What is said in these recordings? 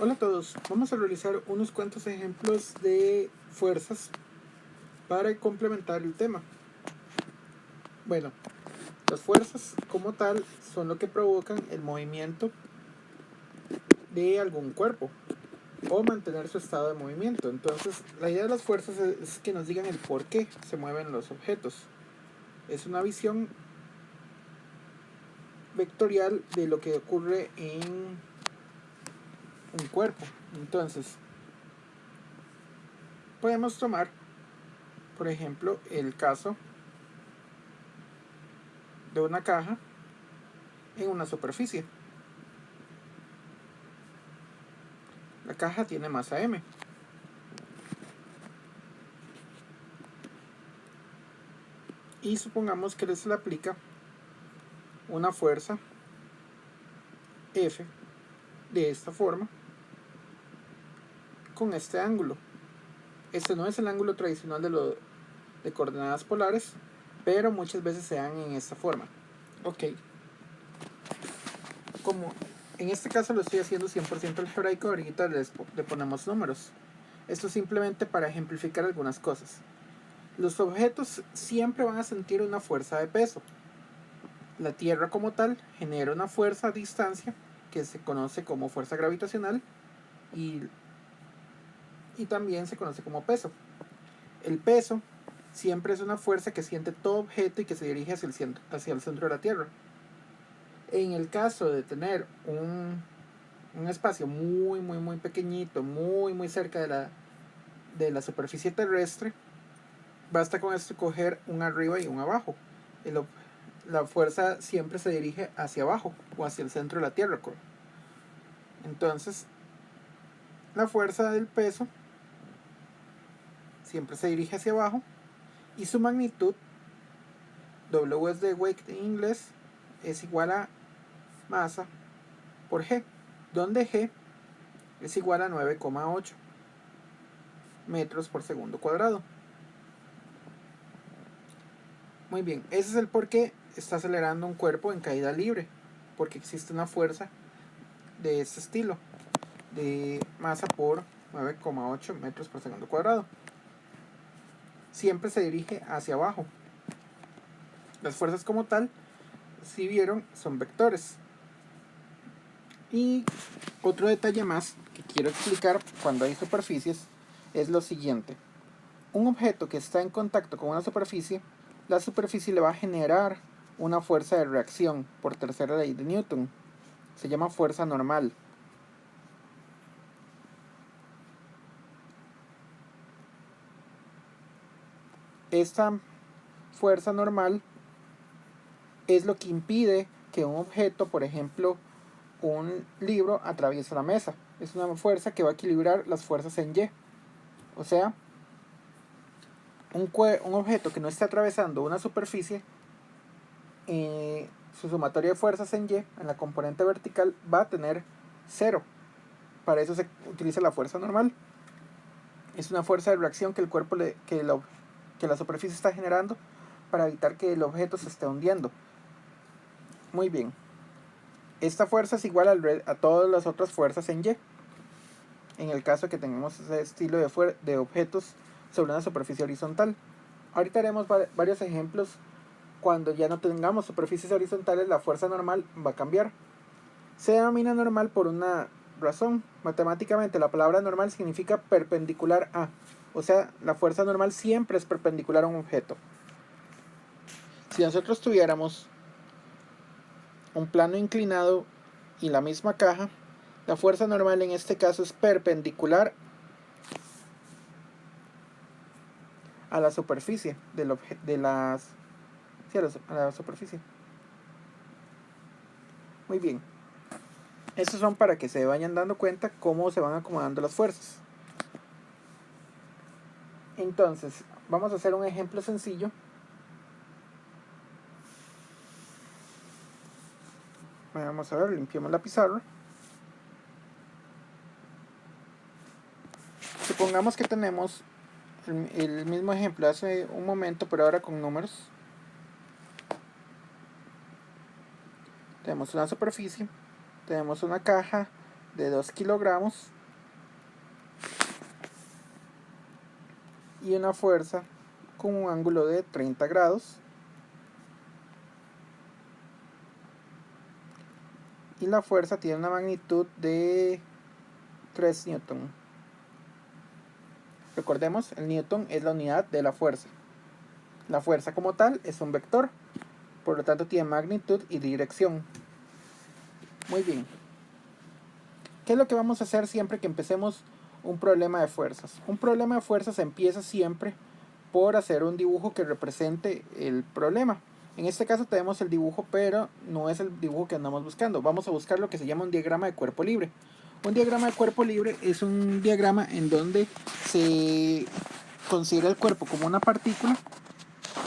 Hola a todos, vamos a realizar unos cuantos ejemplos de fuerzas para complementar el tema. Bueno, las fuerzas como tal son lo que provocan el movimiento de algún cuerpo o mantener su estado de movimiento. Entonces, la idea de las fuerzas es que nos digan el por qué se mueven los objetos. Es una visión vectorial de lo que ocurre en un cuerpo. Entonces, podemos tomar, por ejemplo, el caso de una caja en una superficie. La caja tiene masa m. Y supongamos que se le aplica una fuerza F de esta forma con este ángulo. Este no es el ángulo tradicional de coordenadas polares, pero muchas veces se dan en esta forma. Ok. Como en este caso lo estoy haciendo 100% algebraico, ahorita le ponemos números. Esto es simplemente para ejemplificar algunas cosas. Los objetos siempre van a sentir una fuerza de peso. La Tierra como tal genera una fuerza a distancia que se conoce como fuerza gravitacional y también se conoce como peso. El peso siempre es una fuerza que siente todo objeto y que se dirige hacia el centro de la Tierra. En el caso de tener un espacio muy pequeñito, muy cerca de la superficie terrestre, basta con esto coger un arriba y un abajo. La fuerza siempre se dirige hacia abajo o hacia el centro de la Tierra. Entonces, la fuerza del peso siempre se dirige hacia abajo y su magnitud, W es de weight en inglés, es igual a masa por G, donde G es igual a 9,8 metros por segundo cuadrado. Muy bien, ese es el por qué está acelerando un cuerpo en caída libre, porque existe una fuerza de este estilo, de masa por 9,8 metros por segundo cuadrado. Siempre se dirige hacia abajo. Las fuerzas como tal, si vieron, son vectores. Y otro detalle más que quiero explicar cuando hay superficies es lo siguiente. Un objeto que está en contacto con una superficie, la superficie le va a generar una fuerza de reacción por tercera ley de Newton. Se llama fuerza normal. Esta fuerza normal es lo que impide que un objeto, por ejemplo, un libro, atraviese la mesa. Es una fuerza que va a equilibrar las fuerzas en Y. O sea, un objeto que no esté atravesando una superficie, su sumatoria de fuerzas en Y, en la componente vertical, va a tener 0. Para eso se utiliza la fuerza normal. Es una fuerza de reacción que el cuerpo que la superficie está generando para evitar que el objeto se esté hundiendo. Muy bien. Esta fuerza es igual a todas las otras fuerzas en Y. En el caso que tengamos ese estilo de objetos sobre una superficie horizontal. Ahorita haremos varios ejemplos. Cuando ya no tengamos superficies horizontales, la fuerza normal va a cambiar. Se denomina normal por una razón. Matemáticamente, la palabra normal significa perpendicular a. O sea, la fuerza normal siempre es perpendicular a un objeto. Si nosotros tuviéramos un plano inclinado y la misma caja, la fuerza normal en este caso es perpendicular a la superficie a la superficie. Muy bien. Estos son para que se vayan dando cuenta cómo se van acomodando las fuerzas. Entonces, vamos a hacer un ejemplo sencillo. Vamos a ver, limpiamos la pizarra. Supongamos que tenemos el mismo ejemplo hace un momento, pero ahora con números. Tenemos una superficie, tenemos una caja de 2 kilogramos y una fuerza con un ángulo de 30 grados. Y la fuerza tiene una magnitud de 3 newton. Recordemos, el newton es la unidad de la fuerza. La fuerza como tal es un vector, por lo tanto tiene magnitud y dirección. Muy bien. ¿Qué es lo que vamos a hacer siempre que empecemos un problema de fuerzas? Un problema de fuerzas empieza siempre por hacer un dibujo que represente el problema. En este caso tenemos el dibujo, pero no es el dibujo que andamos buscando. Vamos a buscar lo que se llama un diagrama de cuerpo libre. Un diagrama de cuerpo libre es un diagrama en donde se considera el cuerpo como una partícula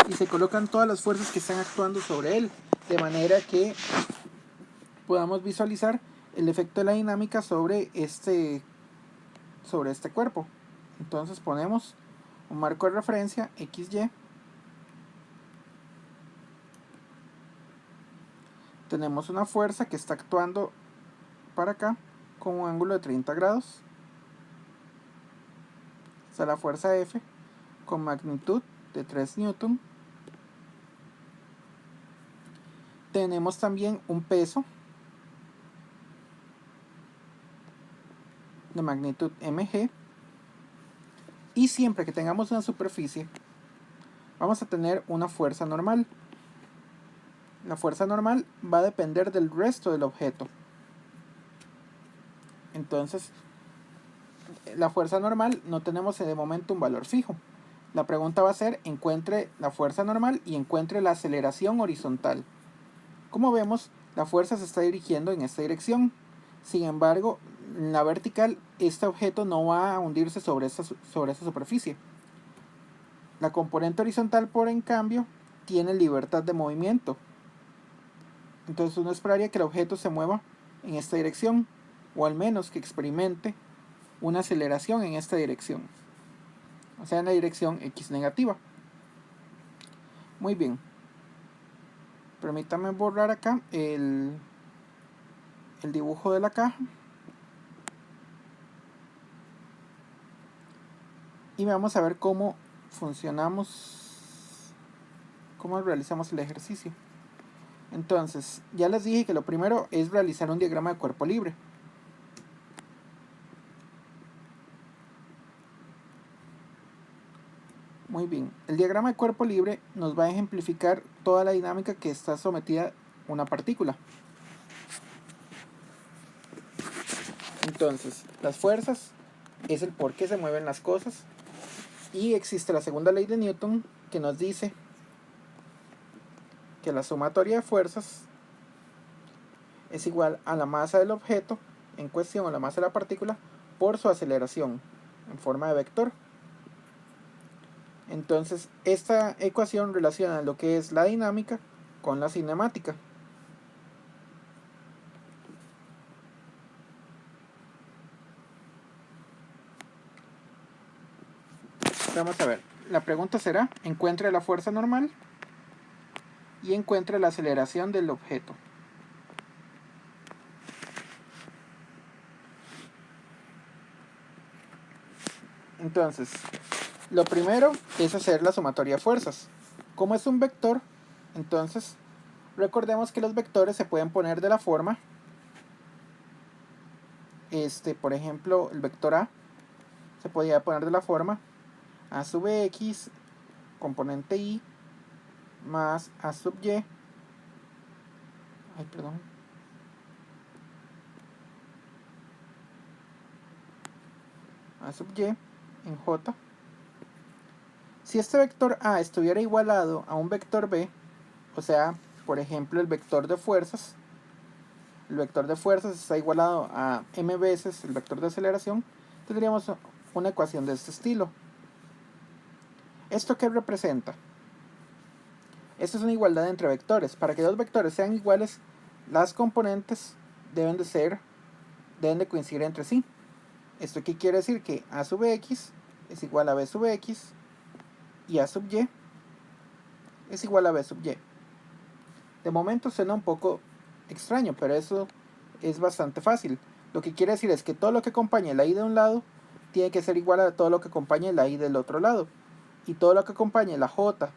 y se colocan todas las fuerzas que están actuando sobre él, de manera que podamos visualizar el efecto de la dinámica sobre este cuerpo. Entonces ponemos un marco de referencia XY. Tenemos una fuerza que está actuando para acá con un ángulo de 30 grados. Está la fuerza F con magnitud de 3 newton. Tenemos también un peso de magnitud mg. Y siempre que tengamos una superficie, vamos a tener una fuerza normal. La fuerza normal va a depender del resto del objeto. Entonces, la fuerza normal no tenemos de momento un valor fijo. La pregunta va a ser, encuentre la fuerza normal y encuentre la aceleración horizontal. Como vemos, la fuerza se está dirigiendo en esta dirección. Sin embargo, en la vertical, este objeto no va a hundirse sobre esta superficie. La componente horizontal, por en cambio, tiene libertad de movimiento. Entonces uno esperaría que el objeto se mueva en esta dirección, o al menos que experimente una aceleración en esta dirección, o sea, en la dirección x negativa. Muy bien. Permítame borrar acá el dibujo de la caja. Y vamos a ver cómo cómo realizamos el ejercicio. Entonces, ya les dije que lo primero es realizar un diagrama de cuerpo libre. Muy bien, el diagrama de cuerpo libre nos va a ejemplificar toda la dinámica que está sometida a una partícula. Entonces, las fuerzas es el por qué se mueven las cosas. Y existe la segunda ley de Newton que nos dice que la sumatoria de fuerzas es igual a la masa del objeto en cuestión, o la masa de la partícula, por su aceleración en forma de vector. Entonces, esta ecuación relaciona lo que es la dinámica con la cinemática. Vamos a ver, la pregunta será, encuentre la fuerza normal y encuentre la aceleración del objeto. Entonces, lo primero es hacer la sumatoria de fuerzas. Como es un vector, entonces recordemos que los vectores se pueden poner de la forma, por ejemplo, el vector A se podría poner de la forma A sub x componente y más A sub y, A sub y en j. Si este vector A estuviera igualado a un vector B, o sea, por ejemplo, el vector de fuerzas está igualado a m veces el vector de aceleración, tendríamos una ecuación de este estilo. ¿Esto qué representa? Esto es una igualdad entre vectores. Para que dos vectores sean iguales, las componentes deben de coincidir entre sí. ¿Esto qué quiere decir? Que A sub x es igual a B sub x y A sub y es igual a B sub y. De momento suena un poco extraño, pero eso es bastante fácil. Lo que quiere decir es que todo lo que acompañe la y de un lado tiene que ser igual a todo lo que acompañe la y del otro lado. Y todo lo que acompañe la j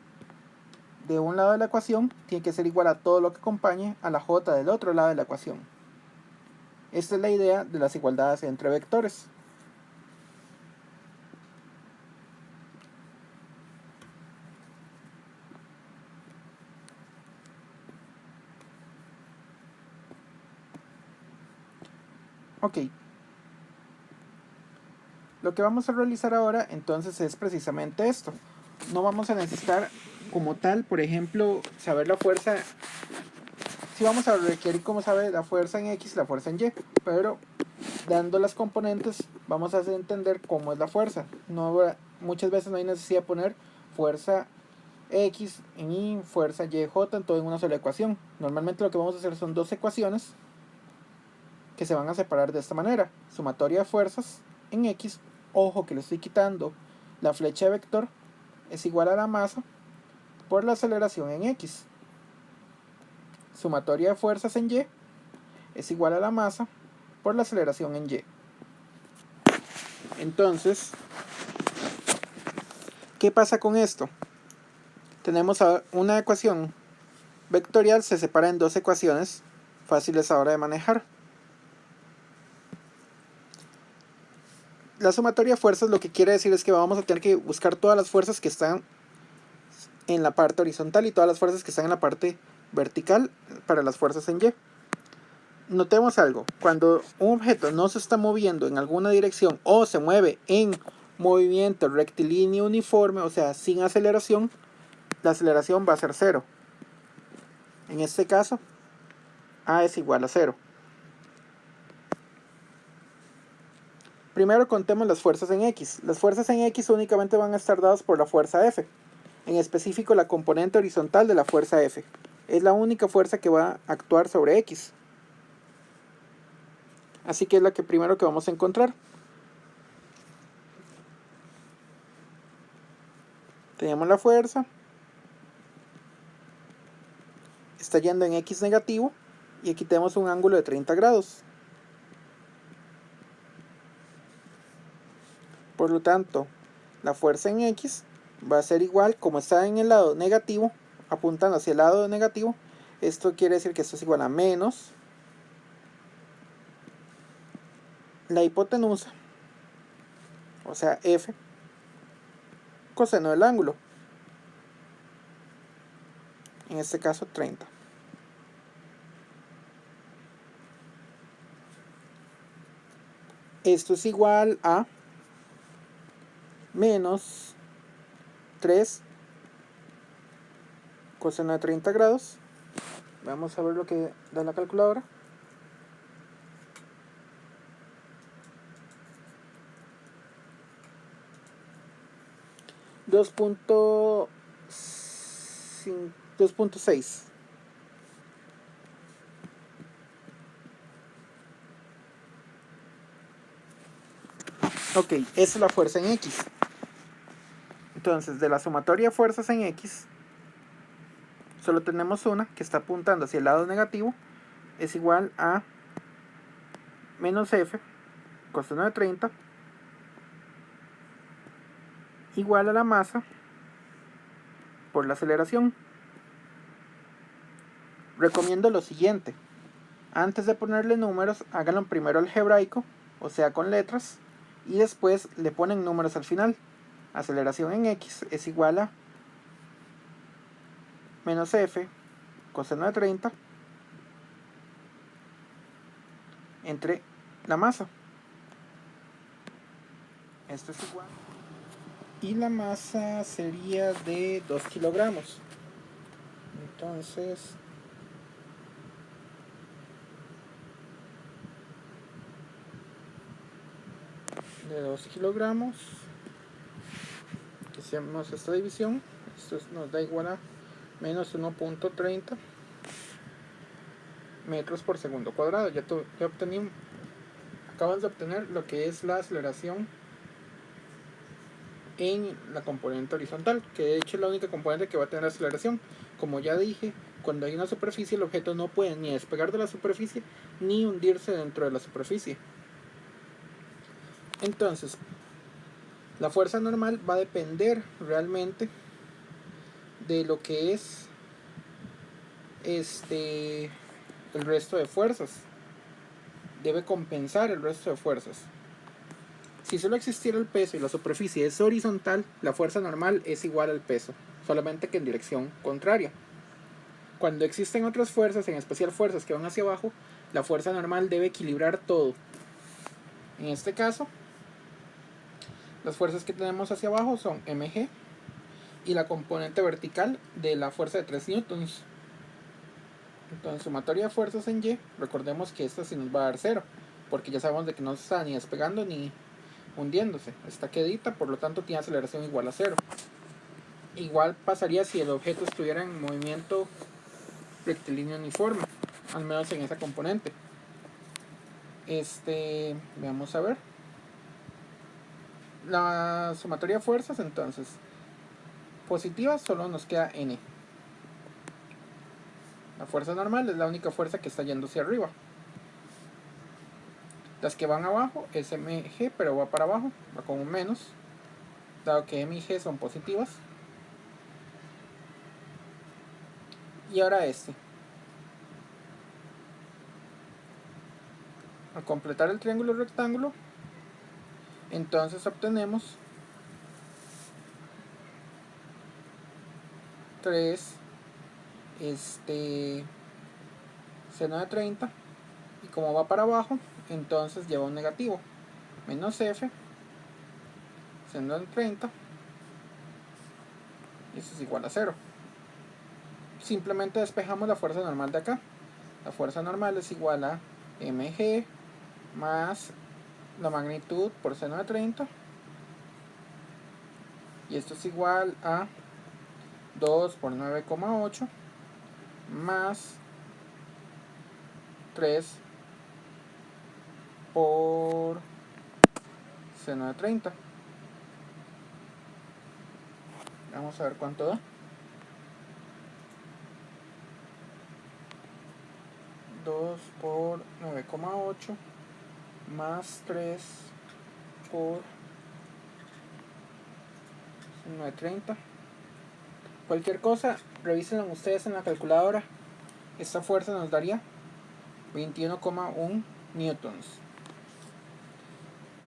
de un lado de la ecuación tiene que ser igual a todo lo que acompañe a la j del otro lado de la ecuación. Esta es la idea de las igualdades entre vectores. Ok. Lo que vamos a realizar ahora entonces es precisamente esto. No vamos a necesitar como tal, por ejemplo, saber la fuerza. Sí vamos a requerir como saber la fuerza en X y la fuerza en Y, pero dando las componentes vamos a hacer entender cómo es la fuerza. Muchas veces no hay necesidad de poner fuerza X en Y, fuerza Y, J, todo en una sola ecuación. Normalmente lo que vamos a hacer son dos ecuaciones que se van a separar de esta manera. Sumatoria de fuerzas en X, ojo que le estoy quitando la flecha de vector, es igual a la masa por la aceleración en X. Sumatoria de fuerzas en Y es igual a la masa por la aceleración en Y. Entonces, ¿qué pasa con esto? Tenemos una ecuación vectorial, se separa en dos ecuaciones fáciles ahora de manejar. La sumatoria de fuerzas lo que quiere decir es que vamos a tener que buscar todas las fuerzas que están en la parte horizontal y todas las fuerzas que están en la parte vertical para las fuerzas en Y. Notemos algo, cuando un objeto no se está moviendo en alguna dirección o se mueve en movimiento rectilíneo uniforme, o sea, sin aceleración, la aceleración va a ser 0. En este caso, A es igual a 0. Primero contemos las fuerzas en X. Las fuerzas en X únicamente van a estar dadas por la fuerza F. En específico, la componente horizontal de la fuerza F. Es la única fuerza que va a actuar sobre X. Así que es la que primero que vamos a encontrar. Tenemos la fuerza. Está yendo en X negativo. Y aquí tenemos un ángulo de 30 grados. Por lo tanto, la fuerza en X va a ser igual, como está en el lado negativo, apuntando hacia el lado negativo, esto quiere decir que esto es igual a menos la hipotenusa, o sea, F, coseno del ángulo, en este caso 30. Esto es igual a menos 3 coseno de 30 grados. Vamos a ver lo que da la calculadora. $2.6. Ok, esa es la fuerza en X. Entonces, de la sumatoria de fuerzas en X, solo tenemos una que está apuntando hacia el lado negativo, es igual a menos F coseno de 30 igual a la masa por la aceleración. Recomiendo lo siguiente: antes de ponerle números, háganlo primero algebraico, o sea con letras, y después le ponen números al final. Aceleración en X es igual a menos F coseno de 30 entre la masa. Esto es igual. Y la masa sería de 2 kilogramos. Entonces, de 2 kilogramos, que hacemos esta división, esto nos da igual a menos 1.30 metros por segundo cuadrado. Ya acabamos de obtener lo que es la aceleración en la componente horizontal, que de hecho es la única componente que va a tener aceleración. Como ya dije, cuando hay una superficie, el objeto no puede ni despegar de la superficie ni hundirse dentro de la superficie. Entonces, la fuerza normal va a depender realmente de lo que es el resto de fuerzas. Debe compensar el resto de fuerzas. Si solo existiera el peso y la superficie es horizontal, la fuerza normal es igual al peso, solamente que en dirección contraria. Cuando existen otras fuerzas, en especial fuerzas que van hacia abajo, la fuerza normal debe equilibrar todo. En este caso, las fuerzas que tenemos hacia abajo son mg y la componente vertical de la fuerza de 3 newtons. Entonces, sumatoria de fuerzas en Y, recordemos que esta sí nos va a dar 0, porque ya sabemos de que no se está ni despegando ni hundiéndose, está quedita, por lo tanto tiene aceleración igual a 0. Igual pasaría si el objeto estuviera en movimiento rectilíneo uniforme, al menos en esa componente. Veamos a ver. La sumatoria de fuerzas, entonces, positivas solo nos queda N. La fuerza normal es la única fuerza que está yendo hacia arriba. Las que van abajo es mg, pero va para abajo, va con un menos, dado que m y g son positivas. Y ahora al completar el triángulo rectángulo, entonces obtenemos 3 seno de 30, y como va para abajo, entonces lleva un negativo, menos f seno de 30, y eso es igual a 0. Simplemente despejamos la fuerza normal de acá. La fuerza normal es igual a mg más la magnitud por seno de 30, y esto es igual a 2 por 9,8 más 3 por seno de 30. Vamos a ver cuánto da. 2 por 9,8 más 3 por seno de 30. Cualquier cosa, revísenlo ustedes en la calculadora. Esta fuerza nos daría 21,1 newtons.